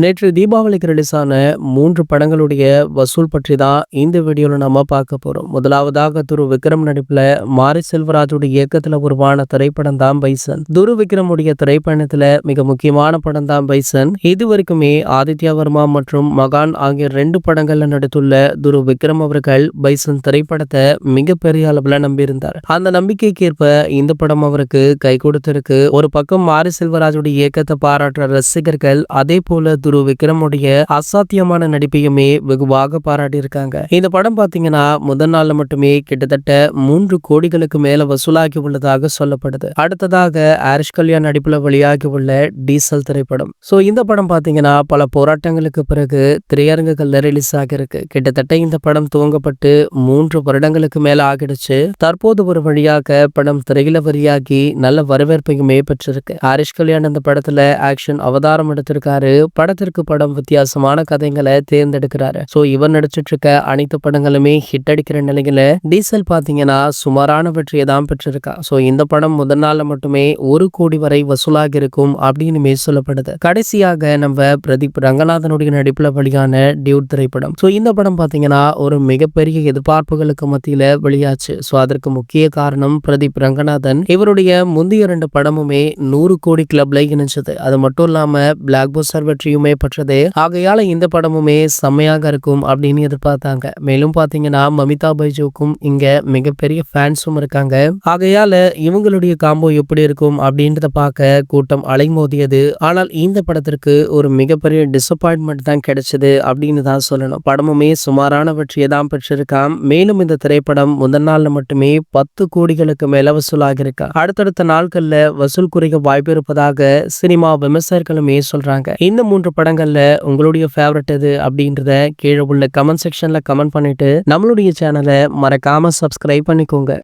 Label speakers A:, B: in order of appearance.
A: நேற்று தீபாவளிக்கு ரிலீஸ் ஆன 3 படங்களுடைய வசூல் பற்றி தான் இந்த வீடியோல நம்ம பார்க்க போறோம். முதலாவதாக துரு விக்ரம் நடிப்புல மாரி செல்வராஜுடைய இயக்கத்துல உருவான திரைப்படம் தான் பைசன். துரு விக்ரமுடைய திரைப்பயணத்துல மிக முக்கியமான படம் தான் பைசன். இதுவரைக்குமே ஆதித்யா வர்மா மற்றும் மகான் ஆகிய 2 படங்கள்ல நடித்துள்ள துரு விக்ரம் அவர்கள் பைசன் திரைப்படத்தை மிகப்பெரிய அளவுல நம்பியிருந்தார். அந்த நம்பிக்கைக்கு ஏற்ப இந்த படம் அவருக்கு கை கொடுத்திருக்கு. ஒரு பக்கம் மாரி செல்வராஜுடைய இயக்கத்தை பாராட்டுற ரசிகர்கள், அதே போல துரு விக்ரமுடைய அசாத்தியமான நடிப்பையுமே வெகுவாக பாராட்டியிருக்காங்க. இந்த படம் பாத்தீங்கன்னா முதல் நாள்ல மட்டுமே கிட்டத்தட்ட 3 கோடிகளுக்கு மேல வசூலாகி உள்ளதாக சொல்லப்படுது. அடுத்ததாக ஆரிஷ் கல்யாண் நடிப்புல வெளியாகி உள்ள டீசல் திரைப்படம். இந்த படம் பாத்தீங்கன்னா பல போராட்டங்களுக்கு பிறகு திரையரங்குகள்ல ரிலீஸ் ஆகிருக்கு. கிட்டத்தட்ட இந்த படம் துவங்கப்பட்டு 3 வருடங்களுக்கு மேல ஆகிடுச்சு. தற்போது ஒரு வழியாக படம் திரையில வெளியாகி நல்ல வரவேற்பையுமே பெற்றிருக்கு. ஆரிஷ் கல்யாண் இந்த படத்துல ஆக்ஷன் அவதாரம் எடுத்திருக்காரு. படத்திற்கு படம் வித்தியாசமான கதைகளை தேர்ந்தெடுக்கிறாரு. இவர் நடிச்சிட்டு இருக்க அனைத்து படங்களுமே ஹிட் அடிக்கிற நிலையில டீசல் பாத்தீங்கன்னா சுமாரான வெற்றியை தான் பெற்றிருக்கா. இந்த படம் முதல் நாள்ல மட்டுமே 1 கோடி வரை வசூலாகி இருக்கும் அப்படின்னு சொல்லப்படுது. கடைசியாக நம்ம பிரதீப் ரங்கநாதனுடைய நடிப்புல வெளியான டியூட் திரைப்படம். இந்த படம் பாத்தீங்கன்னா ஒரு மிகப்பெரிய எதிர்பார்ப்புகளுக்கு மத்தியில வெளியாச்சு. அதற்கு முக்கிய காரணம் பிரதீப் ரங்கநாதன். இவருடைய முந்தைய 2 படமுமே 100 கோடி கிளப்ல இணைஞ்சது. அது மட்டும் இல்லாம பிளாக் பஸ்டர் வெற்றியுமே பெற்றது. ஆகையால இந்த படமுமே செம்மையாக இருக்கும் அப்படின்னு எதிர்பார்த்தாங்க. மேலும் பாத்தீங்கன்னா மமிதா பைஜுக்கும் இங்க மிகப்பெரிய ஃபேன்ஸும் இருக்காங்க. ஆகையால இவங்களுடைய காம்போ எப்படி இருக்கும் அப்படின்றத பார்க்க கூட்டம் அலைமோதியது. ஆனால் இந்த படத்திற்கு ஒரு மிகப்பெரிய டிசப்பாயின்மெண்ட் தான் கிடைச்சது அப்படின்னு தான் சொல்லணும். படமுமே சுமாரான வெற்றியை தான் பெற்றிருக்காம். மேலும் இந்த திரைப்படம் முதல் நாள்ல மட்டுமே 10 கோடிகளுக்கு மேல வசூலாகியிருக்கா. அடுத்தடுத்த நாட்கள்ல வசூல் குறைக்க வாய்ப்பு இருப்பதாக சினிமா விமர்சகர்களுமே சொல்றாங்க. இந்த 3 படங்கள்ல உங்களுடைய ஃபேவரட் எது அப்படின்றத கீழே உள்ள கமெண்ட் செக்ஷன்ல கமெண்ட் பண்ணிட்டு நம்மளுடைய சேனலை மறக்காம சப்ஸ்கிரைப் பண்ணிக்கோங்க.